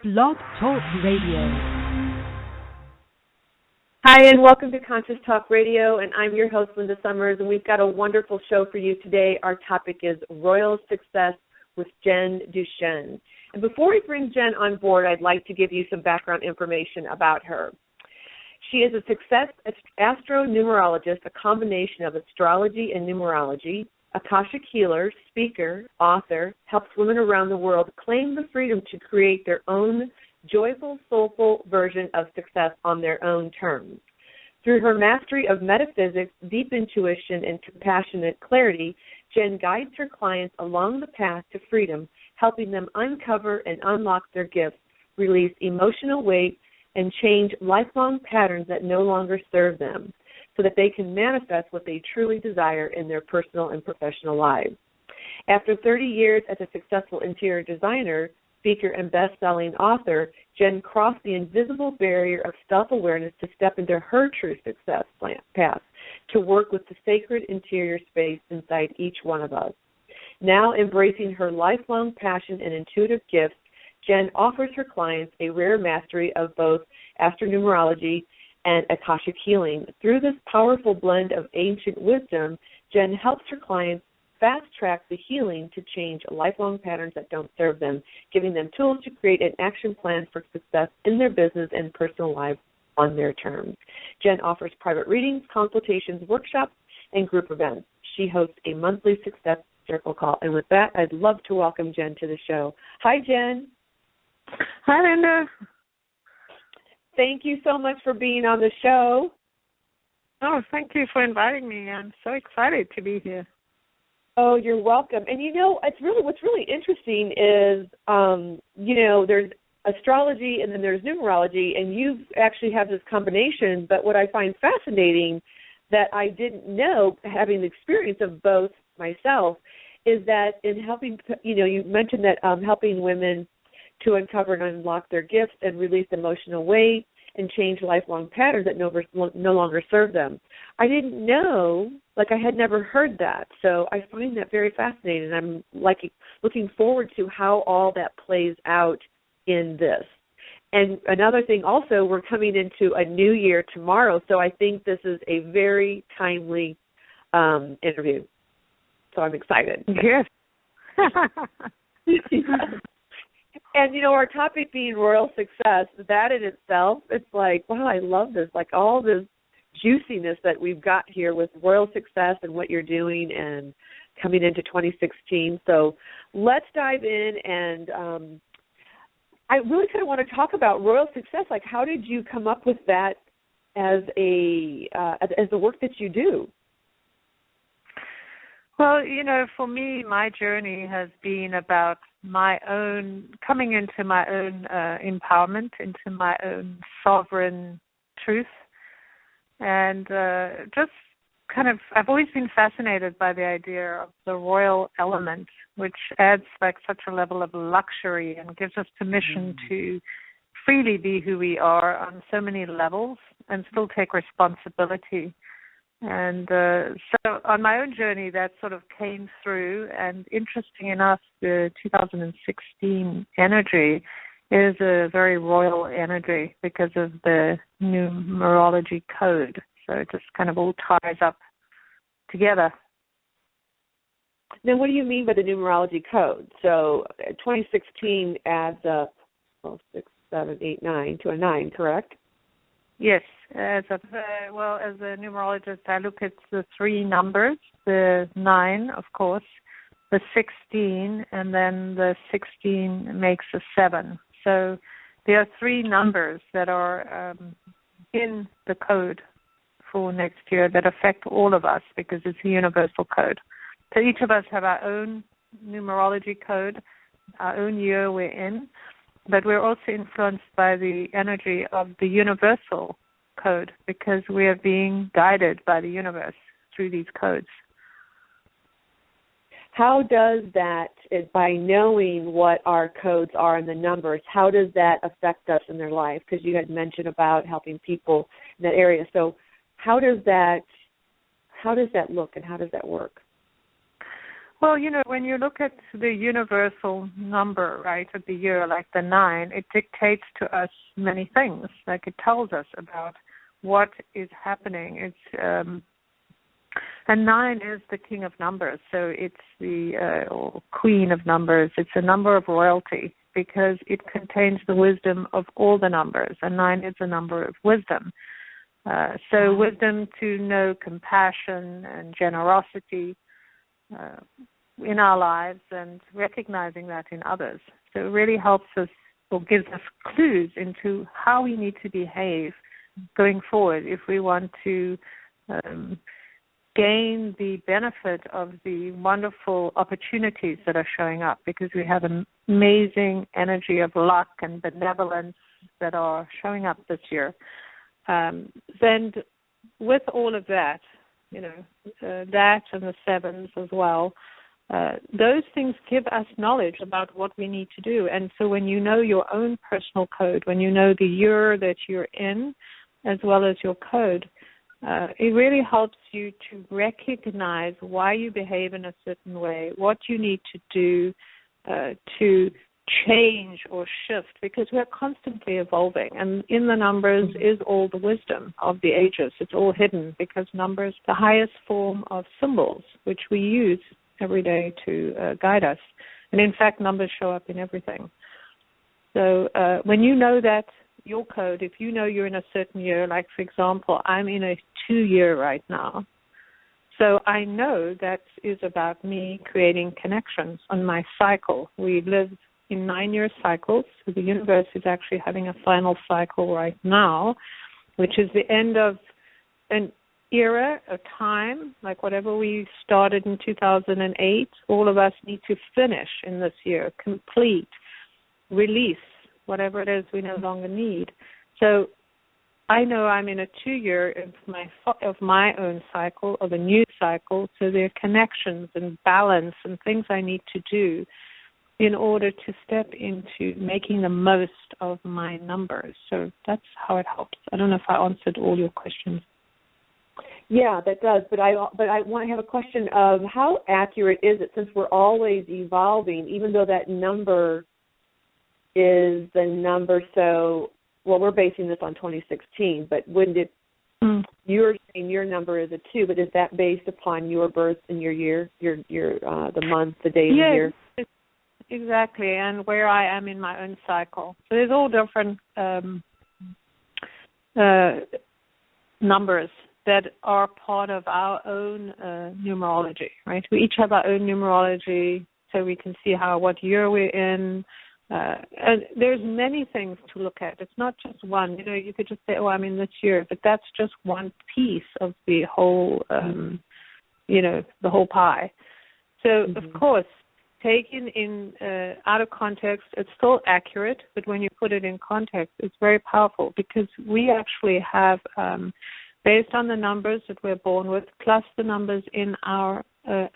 Blog Talk Radio. Hi, and welcome to Conscious Talk Radio, and I'm your host, Linda Summers, and we've got a wonderful show for you today. Our topic is Royal Success with Jen Duchenne. And before we bring Jen on board, I'd like to give you some background information about her. She is a success astronumerologist, a combination of astrology and numerology, Akashic healer, speaker, author, helps women around the world claim the freedom to create their own joyful, soulful version of success on their own terms. Through her mastery of metaphysics, deep intuition, and compassionate clarity, Jen guides her clients along the path to freedom, helping them uncover and unlock their gifts, release emotional weight, and change lifelong patterns that no longer serve them, so that they can manifest what they truly desire in their personal and professional lives. After 30 years as a successful interior designer, speaker, and best-selling author, Jen crossed the invisible barrier of self-awareness to step into her true success path, to work with the sacred interior space inside each one of us. Now embracing her lifelong passion and intuitive gifts, Jen offers her clients a rare mastery of both astronumerology and Akashic healing. Through this powerful blend of ancient wisdom, Jen helps her clients fast-track the healing to change lifelong patterns that don't serve them, giving them tools to create an action plan for success in their business and personal lives on their terms. Jen offers private readings, consultations, workshops, and group events. She hosts a monthly Success Circle call. And with that, I'd love to welcome Jen to the show. Hi, Jen. Hi, Linda. Thank you so much for being on the show. Oh, thank you for inviting me. I'm so excited to be here. Oh, you're welcome. And what's really interesting is, there's astrology and then there's numerology, and you actually have this combination. But what I find fascinating that I didn't know, having the experience of both myself, is that in helping, you mentioned that helping women to uncover and unlock their gifts and release emotional weight and change lifelong patterns that no longer serve them. I didn't know, I had never heard that. So I find that very fascinating. I'm looking forward to how all that plays out in this. And another thing also, we're coming into a new year tomorrow, so I think this is a very timely interview. So I'm excited. Yes. And, our topic being royal success, that in itself, it's like, wow, I love this, all this juiciness that we've got here with royal success and what you're doing and coming into 2016. So let's dive in, and I really kind of want to talk about royal success. How did you come up with that as the work that you do? Well, for me, my journey has been about my own, coming into my own empowerment, into my own sovereign truth. And just kind of, I've always been fascinated by the idea of the royal element, which adds such a level of luxury and gives us permission to freely be who we are on so many levels and still take responsibility. And so on my own journey, that sort of came through. And interesting enough, the 2016 energy is a very royal energy because of the numerology code. So it just kind of all ties up together. Now, what do you mean by the numerology code? So 2016 adds up 6, 7, 8, 9 to a 9, correct? Yes. As a numerologist, I look at the three numbers, the 9, of course, the 16, and then the 16 makes a 7. So there are three numbers that are in the code for next year that affect all of us because it's a universal code. So each of us have our own numerology code, our own year we're in, but we're also influenced by the energy of the universal code because we are being guided by the universe through these codes. How does that, by knowing what our codes are and the numbers, how does that affect us in their life? Because you had mentioned about helping people in that area. So how does that look and how does that work? Well, when you look at the universal number, right, of the year, like the 9, it dictates to us many things. Like it tells us about what is happening. It's and 9 is the king of numbers, so it's the or queen of numbers. It's a number of royalty because it contains the wisdom of all the numbers, and 9 is a number of wisdom. So wisdom to know compassion and generosity in our lives and recognizing that in others. So it really helps us or gives us clues into how we need to behave going forward if we want to gain the benefit of the wonderful opportunities that are showing up, because we have an amazing energy of luck and benevolence that are showing up this year. Then with all of that, that and the 7s as well, those things give us knowledge about what we need to do. And so when you know your own personal code, when you know the year that you're in, as well as your code, it really helps you to recognize why you behave in a certain way, what you need to do to change or shift, because we're constantly evolving. And in the numbers is all the wisdom of the ages. It's all hidden because numbers, the highest form of symbols, which we use every day to guide us. And in fact, numbers show up in everything. So when you know that your code, if you know you're in a certain year, like for example, I'm in a 2-year right now. So I know that is about me creating connections on my cycle. We live in 9-year cycles. So the universe is actually having a final cycle right now, which is the end of an era, a time, like whatever we started in 2008, all of us need to finish in this year, complete, release, whatever it is we no longer need. So I know I'm in a 2-year of my own cycle, of a new cycle, so there are connections and balance and things I need to do in order to step into making the most of my numbers. So that's how it helps. I don't know if I answered all your questions. Yeah, that does. But I want to have a question of how accurate is it, since we're always evolving, even though that number is the number. So, well, we're basing this on 2016, but wouldn't it, you're saying your number is a 2, but is that based upon your birth and your year, your the month, the day, and the year? Exactly, and where I am in my own cycle. So there's all different numbers that are part of our own numerology, right? We each have our own numerology, so we can see what year we're in. And there's many things to look at. It's not just one. You could just say, oh, I'm in this year, but that's just one piece of the whole, the whole pie. So, of course, taken in out of context, it's still accurate, but when you put it in context, it's very powerful, because we actually have, based on the numbers that we're born with, plus the numbers in our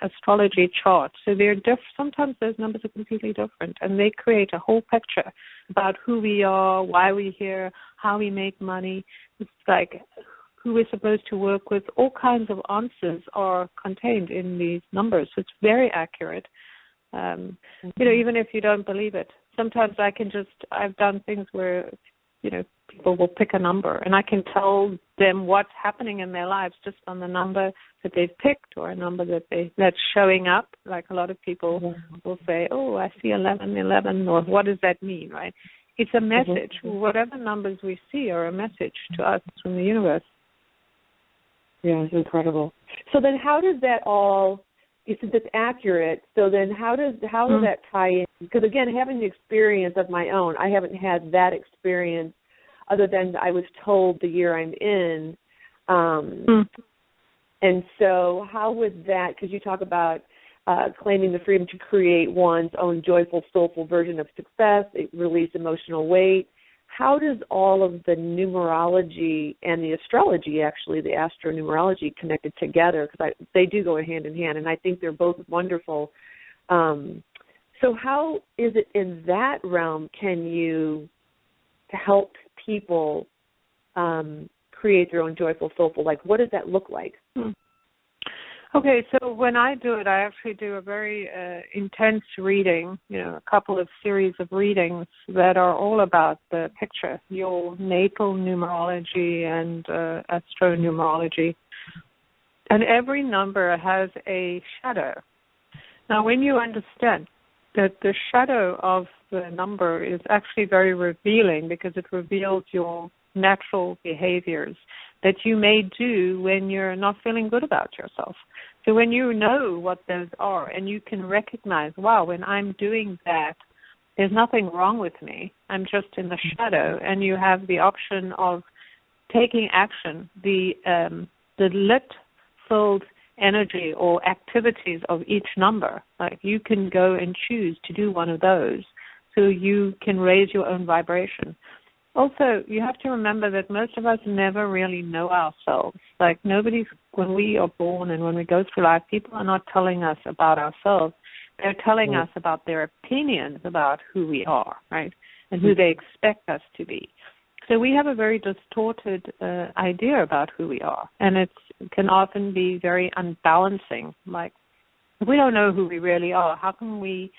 astrology chart. So they're sometimes those numbers are completely different, and they create a whole picture about who we are, why we're here, how we make money. It's like who we're supposed to work with. All kinds of answers are contained in these numbers. So it's very accurate. Even if you don't believe it, sometimes I've done things where, people will pick a number, and I can tell them what's happening in their lives just on the number that they've picked, or a number that's showing up. Like a lot of people will say, oh, I see 11, or what does that mean, right? It's a message. Whatever numbers we see are a message to us from the universe. Yeah, it's incredible. So then how does that all, since it's accurate, so then how does that tie in? Because, again, having the experience of my own, I haven't had that experience other than I was told the year I'm in. And so how would that, because you talk about claiming the freedom to create one's own joyful, soulful version of success, release emotional weight. How does all of the numerology and the astrology, actually, the astronumerology, connected together? Because they do go hand in hand, and I think they're both wonderful. So how is it in that realm can you help people create their own joyful, soulful? Like, what does that look like? Okay, so when I do it, I actually do a very intense reading, a couple of series of readings that are all about the picture, your natal numerology and astronumerology. And every number has a shadow. Now, when you understand that the shadow of the number is actually very revealing because it reveals your natural behaviors that you may do when you're not feeling good about yourself. So when you know what those are and you can recognize, wow, when I'm doing that, there's nothing wrong with me. I'm just in the shadow, and you have the option of taking action. The lit-filled energy or activities of each number, like you can go and choose to do one of those so you can raise your own vibration. Also, you have to remember that most of us never really know ourselves. Like when we are born and when we go through life, people are not telling us about ourselves. They're telling us about their opinions about who we are, right, and who they expect us to be. So we have a very distorted idea about who we are, and it can often be very unbalancing. Like, if we don't know who we really are, how can we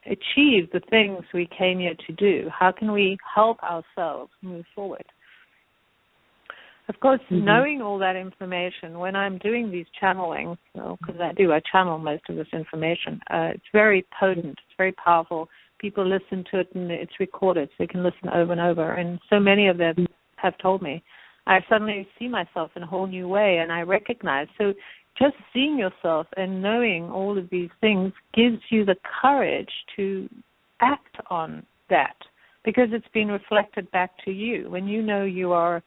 achieve the things we came here to do? How can we help ourselves move forward? Of course, knowing all that information, when I'm doing these channelings, because I channel most of this information, it's very potent, it's very powerful. People listen to it and it's recorded, so they can listen over and over. And so many of them have told me, I suddenly see myself in a whole new way, and I recognize. So just seeing yourself and knowing all of these things gives you the courage to act on that, because it's been reflected back to you. When you know you are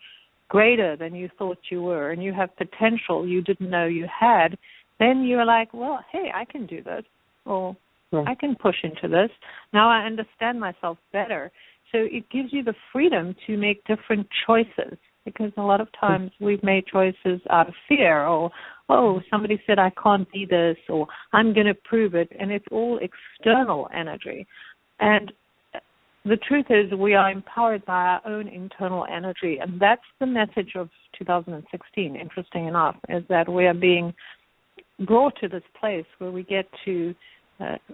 greater than you thought you were and you have potential you didn't know you had, then you're like, well, hey, I can do this, or I can push into this. Now I understand myself better. So it gives you the freedom to make different choices, because a lot of times we've made choices out of fear, or, oh, somebody said I can't be this, or I'm going to prove it, and it's all external energy. And the truth is we are empowered by our own internal energy, and that's the message of 2016, interesting enough, is that we are being brought to this place where we get to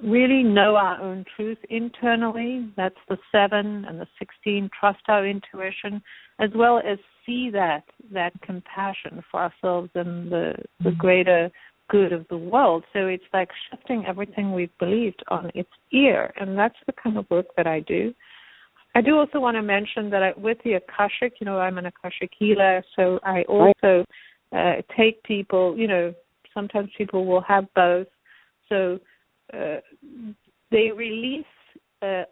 really know our own truth internally. That's the 7 and the 16, trust our intuition, as well as see that compassion for ourselves and the greater good of the world. So it's like shifting everything we've believed on its ear, and that's the kind of work that I do. I do also want to mention that with the Akashic, I'm an Akashic healer, so I also take people, sometimes people will have both, so they release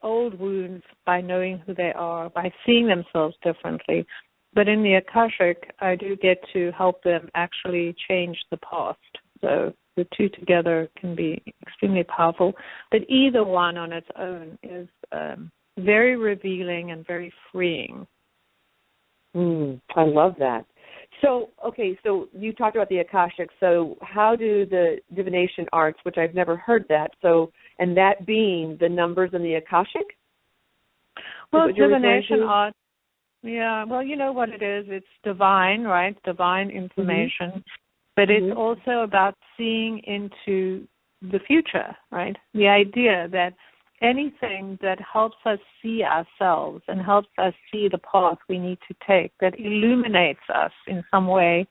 old wounds by knowing who they are, by seeing themselves differently. But in the Akashic, I do get to help them actually change the past. So the two together can be extremely powerful. But either one on its own is very revealing and very freeing. I love that. So, okay, so you talked about the Akashic. So how do the divination arts, which I've never heard that, and that being the numbers in the Akashic? Well, divination art, well, you know what it is. It's divine, right? Divine information. But it's also about seeing into the future, right? The idea that anything that helps us see ourselves and helps us see the path we need to take, that illuminates us in some way,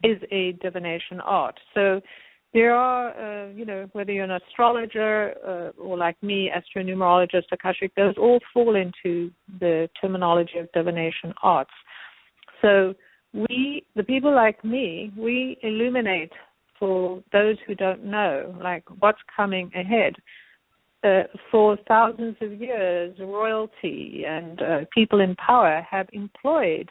is a divination art. So there are, whether you're an astrologer or like me, astronumerologist, Akashic, those all fall into the terminology of divination arts. So the people like me, we illuminate for those who don't know, like what's coming ahead. For thousands of years, royalty and people in power have employed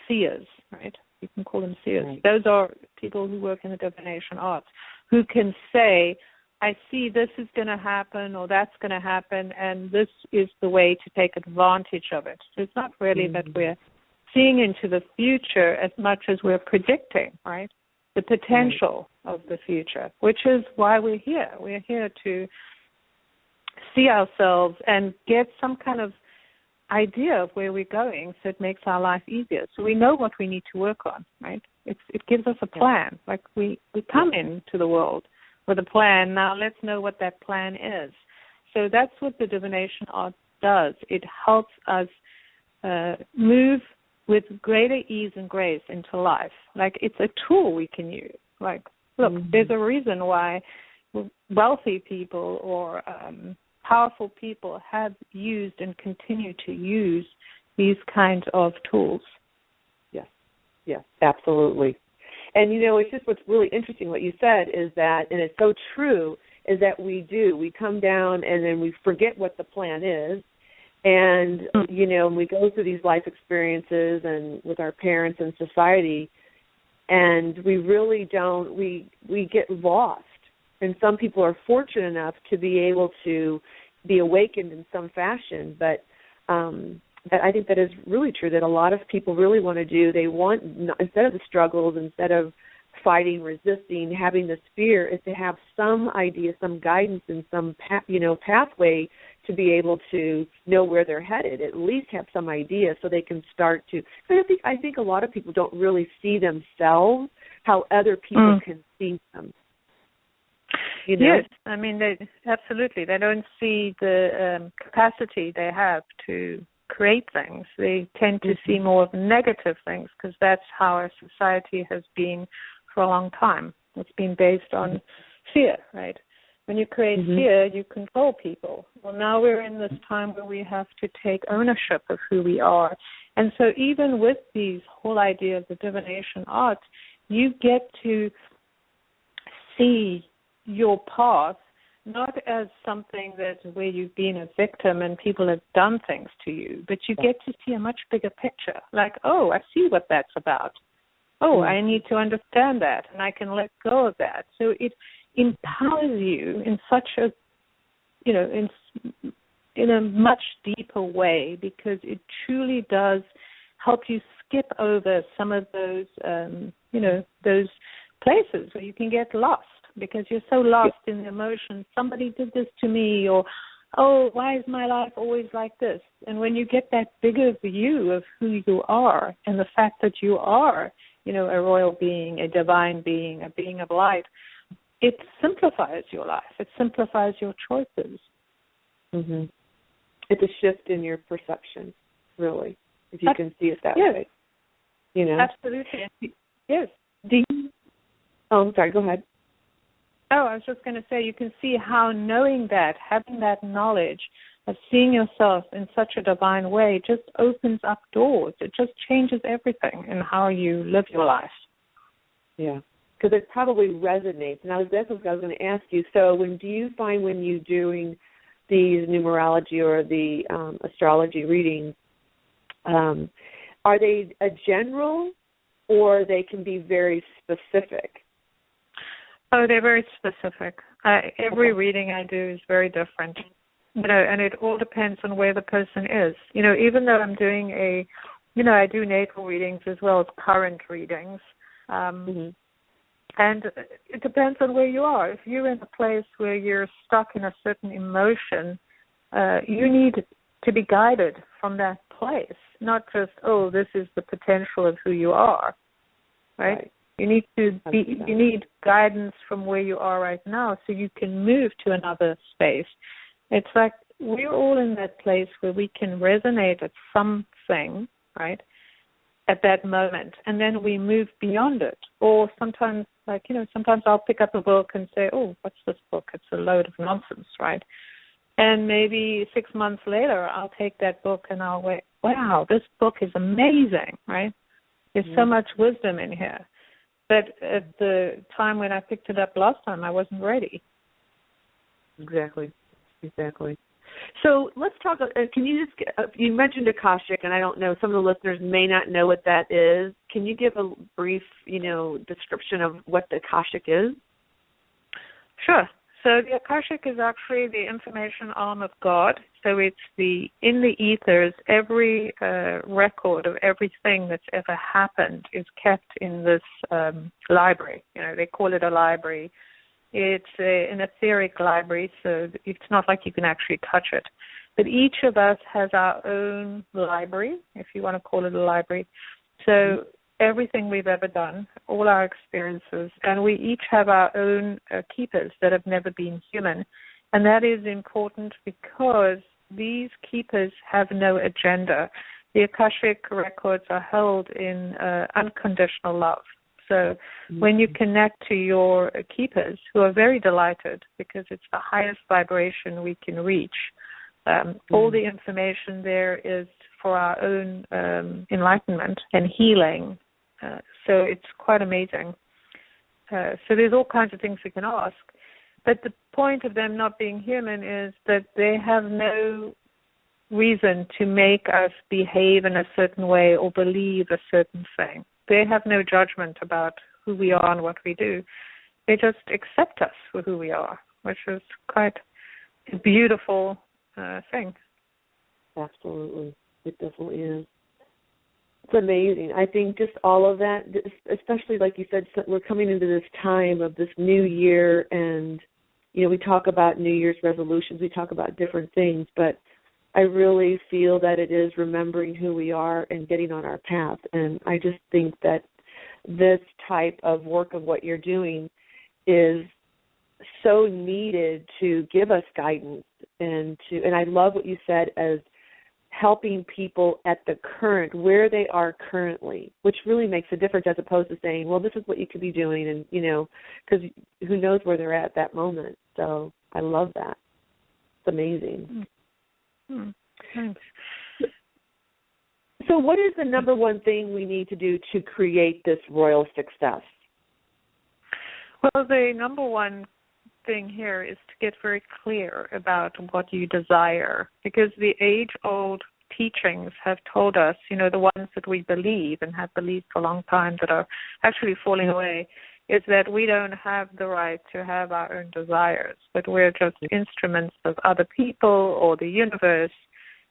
seers, right? You can call them seers. Right. Those are people who work in the divination arts, who can say, I see this is going to happen or that's going to happen, and this is the way to take advantage of it. So it's not really that we're seeing into the future as much as we're predicting, right? The potential of the future, which is why we're here. We're here to see ourselves and get some kind of idea of where we're going, so it makes our life easier. So we know what we need to work on, right? It gives us a plan. Like we come into the world with a plan. Now let's know what that plan is. So that's what the divination art does. It helps us move with greater ease and grace into life. Like it's a tool we can use. Like, look, there's a reason why wealthy people or powerful people have used and continue to use these kinds of tools. Yes, absolutely. And, it's just what's really interesting what you said is that, and it's so true, is that we come down and then we forget what the plan is. And, we go through these life experiences and with our parents and society, and we really don't, we get lost. And some people are fortunate enough to be able to be awakened in some fashion, but I think that is really true, that a lot of people really want to do, they want, instead of the struggles, instead of fighting, resisting, having this fear, is to have some idea, some guidance, and some pathway to be able to know where they're headed, at least have some idea so they can start to, I think a lot of people don't really see themselves how other people can see them. Yes, I mean, absolutely. They don't see the capacity they have to create things. They tend to see more of negative things because that's how our society has been for a long time. It's been based on fear, right? When you create fear, you control people. Well, now we're in this time where we have to take ownership of who we are. And so even with these whole idea of the divination art, you get to see your path not as something where you've been a victim and people have done things to you, but you get to see a much bigger picture. Like, oh, I see what that's about. Oh, I need to understand that, and I can let go of that. So it empowers you in such a, in a much deeper way, because it truly does help you skip over some of those, those places where you can get lost. Because you're so lost in the emotions. Somebody did this to me, or, oh, why is my life always like this? And when you get that bigger view of who you are and the fact that you are, a royal being, a divine being, a being of light, it simplifies your life. It simplifies your choices. Mm-hmm. It's a shift in your perception, really, if you can see it that way. Absolutely. Yes. I'm sorry, go ahead. Oh, I was just going to say, you can see how knowing that, having that knowledge of seeing yourself in such a divine way just opens up doors. It just changes everything in how you live your life. Yeah, because it probably resonates. And that's what I was going to ask you. So do you find when you're doing these numerology or the astrology readings, are they a general or they can be very specific? Oh, they're very specific. Every reading I do is very different, and it all depends on where the person is. Even though I'm doing I do natal readings as well as current readings, and it depends on where you are. If you're in a place where you're stuck in a certain emotion, you need to be guided from that place, not just, oh, this is the potential of who you are, right? You need guidance from where you are right now so you can move to another space. It's like we're all in that place where we can resonate at something, right, at that moment, and then we move beyond it. Or sometimes, sometimes I'll pick up a book and say, oh, what's this book? It's a load of nonsense, right? And maybe 6 months later, I'll take that book and I'll wait, wow, this book is amazing, right? There's so much wisdom in here. But at the time when I picked it up last time, I wasn't ready. Exactly. So let's talk, can you you mentioned Akashic, and I don't know, some of the listeners may not know what that is. Can you give a brief, description of what the Akashic is? Sure. So the Akashic is actually the information arm of God. So it's in the ethers, every record of everything that's ever happened is kept in this library. They call it a library. It's an etheric library, so it's not like you can actually touch it. But each of us has our own library, if you want to call it a library. So everything we've ever done, all our experiences, and we each have our own keepers that have never been human. And that is important because these keepers have no agenda. The Akashic Records are held in unconditional love. So when you connect to your keepers, who are very delighted because it's the highest vibration we can reach, all the information there is for our own enlightenment and healing. So it's quite amazing. So there's all kinds of things we can ask. But the point of them not being human is that they have no reason to make us behave in a certain way or believe a certain thing. They have no judgment about who we are and what we do. They just accept us for who we are, which is quite a beautiful thing. Absolutely. It definitely is. It's amazing. I think just all of that, especially like you said, we're coming into this time of this new year, and, you know, we talk about New Year's resolutions, we talk about different things, but I really feel that it is remembering who we are and getting on our path. And I just think that this type of work of what you're doing is so needed to give us guidance and I love what you said as helping people at the current, where they are currently, which really makes a difference as opposed to saying, well, this is what you could be doing, and, you know, because who knows where they're at that moment. So I love that. It's amazing. Thanks. So what is the number one thing we need to do to create this royal success? Well, the number one thing here is to get very clear about what you desire, because the age-old teachings have told us, you know, the ones that we believe and have believed for a long time that are actually falling away, is that we don't have the right to have our own desires, that we're just instruments of other people or the universe.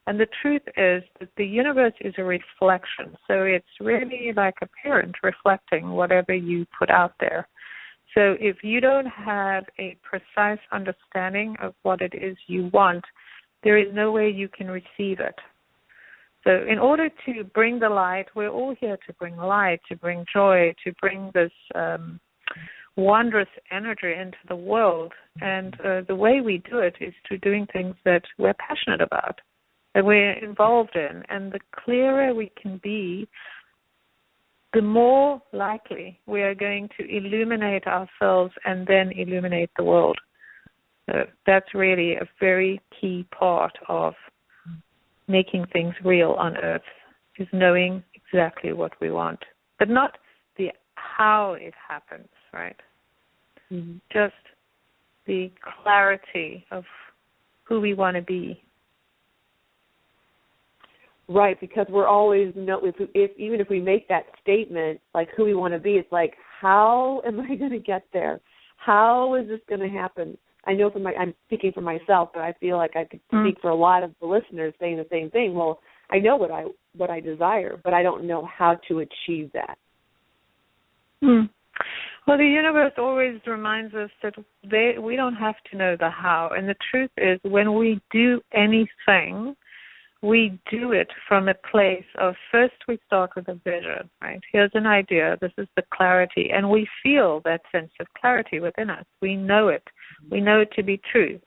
And the truth is that the universe is a reflection. So it's really like a parent reflecting whatever you put out there. So if you don't have a precise understanding of what it is you want, there is no way you can receive it. So in order to bring the light, we're all here to bring light, to bring joy, to bring this wondrous energy into the world. And the way we do it is through doing things that we're passionate about, that we're involved in. And the clearer we can be, the more likely we are going to illuminate ourselves and then illuminate the world. So that's really a very key part of making things real on Earth, is knowing exactly what we want, but not the how it happens, right? Mm-hmm. Just the clarity of who we want to be. Right, because we're always, even if we make that statement, like who we want to be, it's like, how am I going to get there? How is this going to happen? I know I'm speaking for myself, but I feel like I could speak for a lot of the listeners saying the same thing. Well, I know what I desire, but I don't know how to achieve that. Well, the universe always reminds us that we don't have to know the how. And the truth is, when we do anything, we do it from a place of, first we start with a vision, right? Here's an idea, this is the clarity, and we feel that sense of clarity within us. We know it. We know it to be true.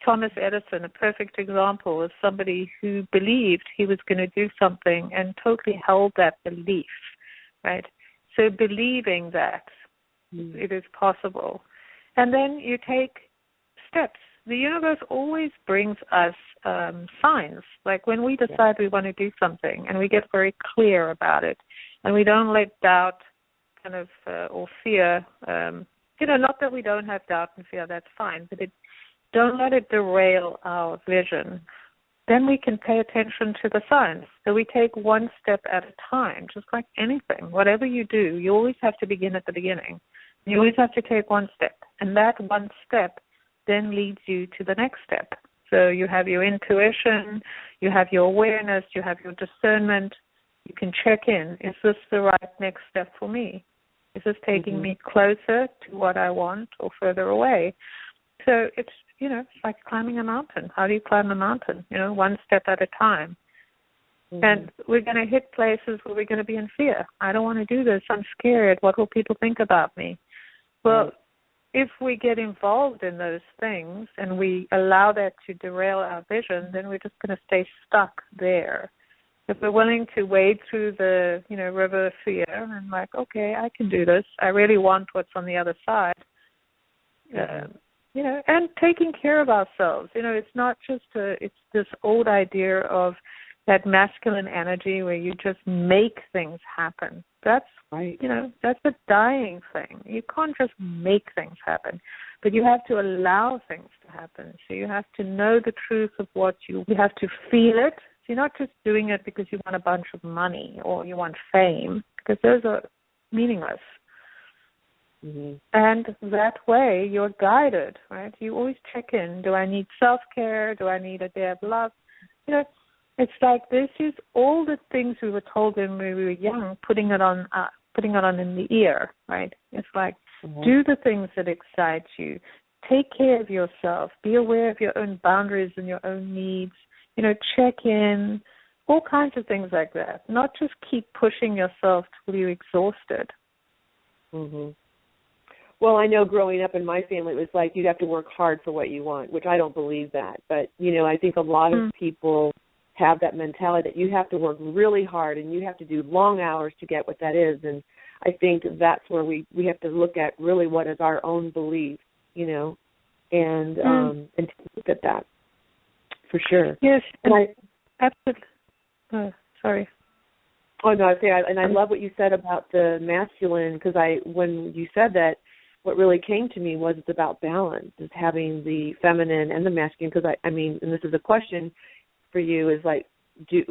Thomas Edison, a perfect example, is somebody who believed he was going to do something and totally held that belief, right? So believing that it is possible. And then you take steps. The universe always brings us signs. Like when we decide we want to do something and we get very clear about it and we don't let doubt kind of or fear, not that we don't have doubt and fear, that's fine, but don't let it derail our vision. Then we can pay attention to the signs. So we take one step at a time, just like anything. Whatever you do, you always have to begin at the beginning. You always have to take one step. And that one step then leads you to the next step. So you have your intuition, you have your awareness, you have your discernment. You can check in. Is this the right next step for me? Is this taking me closer to what I want or further away? So it's, it's like climbing a mountain. How do you climb a mountain? One step at a time. And we're going to hit places where we're going to be in fear. I don't want to do this. I'm scared. What will people think about me? Well, if we get involved in those things and we allow that to derail our vision, then we're just going to stay stuck there. If we're willing to wade through the, river of fear and like, okay, I can do this. I really want what's on the other side. And taking care of ourselves. It's not just it's this old idea of that masculine energy where you just make things happen. That's right. That's a dying thing. You can't just make things happen, but you have to allow things to happen. So you have to know the truth of you have to feel it. So you're not just doing it because you want a bunch of money or you want fame, because those are meaningless. And that way you're guided, right? You always check in. Do I need self-care? Do I need a day of love? It's like this is all the things we were told when we were young, putting it on in the ear, right? It's like, do the things that excite you. Take care of yourself. Be aware of your own boundaries and your own needs. Check in, all kinds of things like that. Not just keep pushing yourself till you're exhausted. Well, I know growing up in my family, it was like you'd have to work hard for what you want, which I don't believe that. But, I think a lot of people have that mentality that you have to work really hard and you have to do long hours to get what that is. And I think that's where we have to look at really what is our own belief, and look at that for sure. Yes, and absolutely. Sorry. Oh, no, I love what you said about the masculine, because when you said that, what really came to me was it's about balance, is having the feminine and the masculine, because and this is a question for you, is like,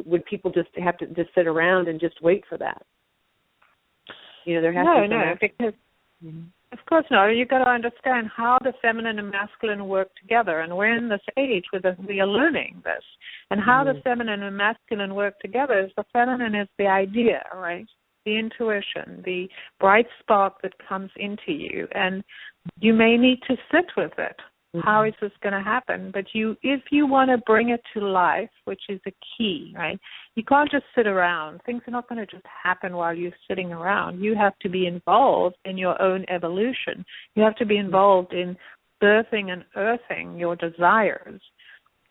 would people just have to just sit around and just wait for that? There has to be no, because of course not. You've got to understand how the feminine and masculine work together, and we're in this age where we are learning this. And how the feminine and masculine work together is the feminine is the idea, right? The intuition, the bright spark that comes into you, and you may need to sit with it. How is this going to happen? But if you want to bring it to life, which is the key, right? You can't just sit around. Things are not going to just happen while you're sitting around. You have to be involved in your own evolution. You have to be involved in birthing and earthing your desires.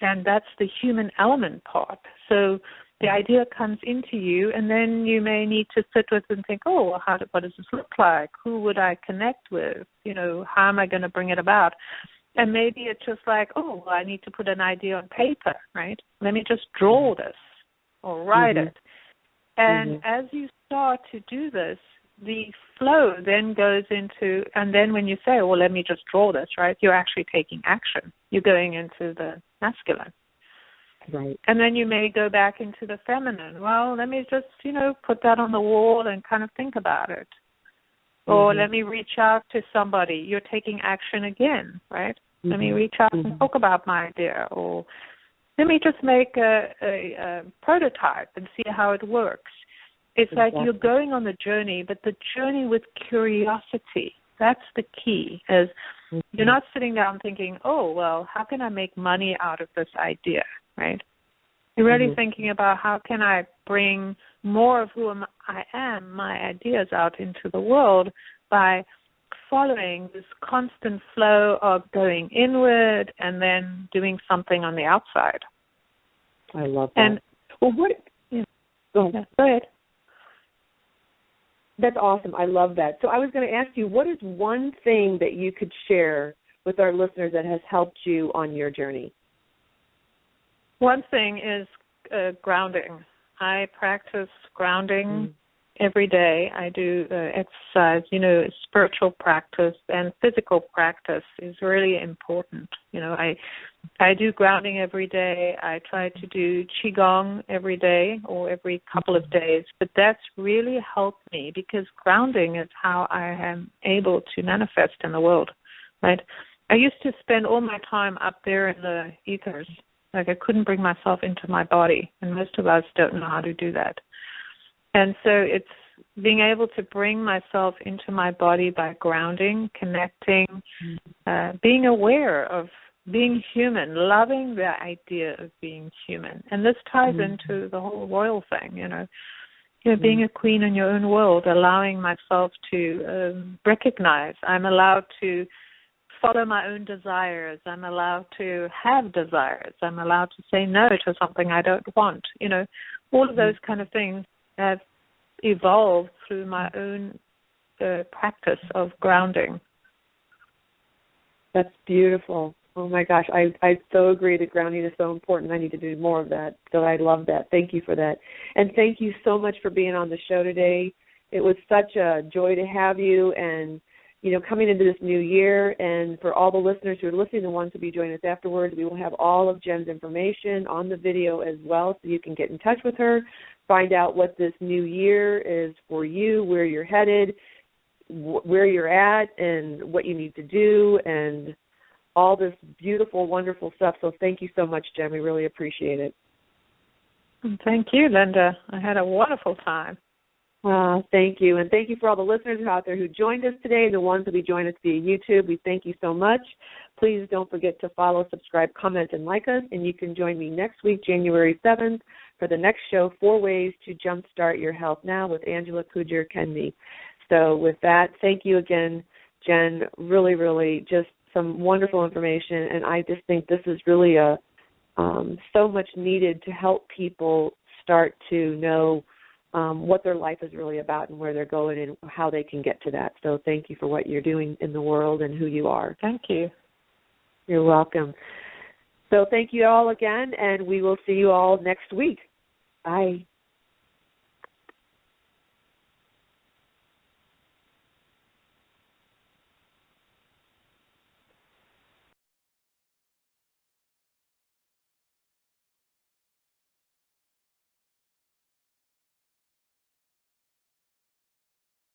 And that's the human element part. So the idea comes into you, and then you may need to sit with and think, what does this look like? Who would I connect with? How am I going to bring it about? And maybe it's just like, I need to put an idea on paper, right? Let me just draw this or write it. And as you start to do this, the flow then goes into, and then when you say, let me just draw this, right, you're actually taking action. You're going into the masculine. Right. And then you may go back into the feminine. Well, let me just, put that on the wall and kind of think about it. Or let me reach out to somebody. You're taking action again, right? Let me reach out and talk about my idea. Or let me just make a prototype and see how it works. It's like you're going on the journey, but the journey with curiosity. That's the key, is you're not sitting down thinking, how can I make money out of this idea, right? You're really thinking about how can I bring more of who I am, my ideas out into the world by following this constant flow of going inward and then doing something on the outside. I love that. And Go ahead. That's awesome. I love that. So I was going to ask you, what is one thing that you could share with our listeners that has helped you on your journey? One thing is grounding. I practice grounding every day. I do exercise. Spiritual practice and physical practice is really important. I do grounding every day. I try to do Qigong every day or every couple of days. But that's really helped me because grounding is how I am able to manifest in the world, right? I used to spend all my time up there in the ethers. Like I couldn't bring myself into my body, and most of us don't know how to do that. And so it's being able to bring myself into my body by grounding, connecting, being aware of being human, loving the idea of being human. And this ties into the whole royal thing, being a queen in your own world, allowing myself to recognize I'm allowed to follow my own desires. I'm allowed to have desires. I'm allowed to say no to something I don't want. All of those kind of things have evolved through my own practice of grounding. That's beautiful. Oh, my gosh. I so agree that grounding is so important. I need to do more of that. So I love that. Thank you for that. And thank you so much for being on the show today. It was such a joy to have you, and coming into this new year, and for all the listeners who are listening, the ones who will be joining us afterwards, we will have all of Jen's information on the video as well, so you can get in touch with her, find out what this new year is for you, where you're headed, where you're at, and what you need to do, and all this beautiful, wonderful stuff. So thank you so much, Jen. We really appreciate it. Thank you, Linda. I had a wonderful time. Thank you. And thank you for all the listeners out there who joined us today and the ones who will be joining us via YouTube. We thank you so much. Please don't forget to follow, subscribe, comment, and like us. And you can join me next week, January 7th, for the next show, 4 Ways to Jumpstart Your Health Now with Angela Kujer-Kendi. So with that, thank you again, Jen. Really, really just some wonderful information. And I just think this is really so much needed to help people start to know what their life is really about and where they're going and how they can get to that. So thank you for what you're doing in the world and who you are. Thank you. You're welcome. So thank you all again, and we will see you all next week. Bye.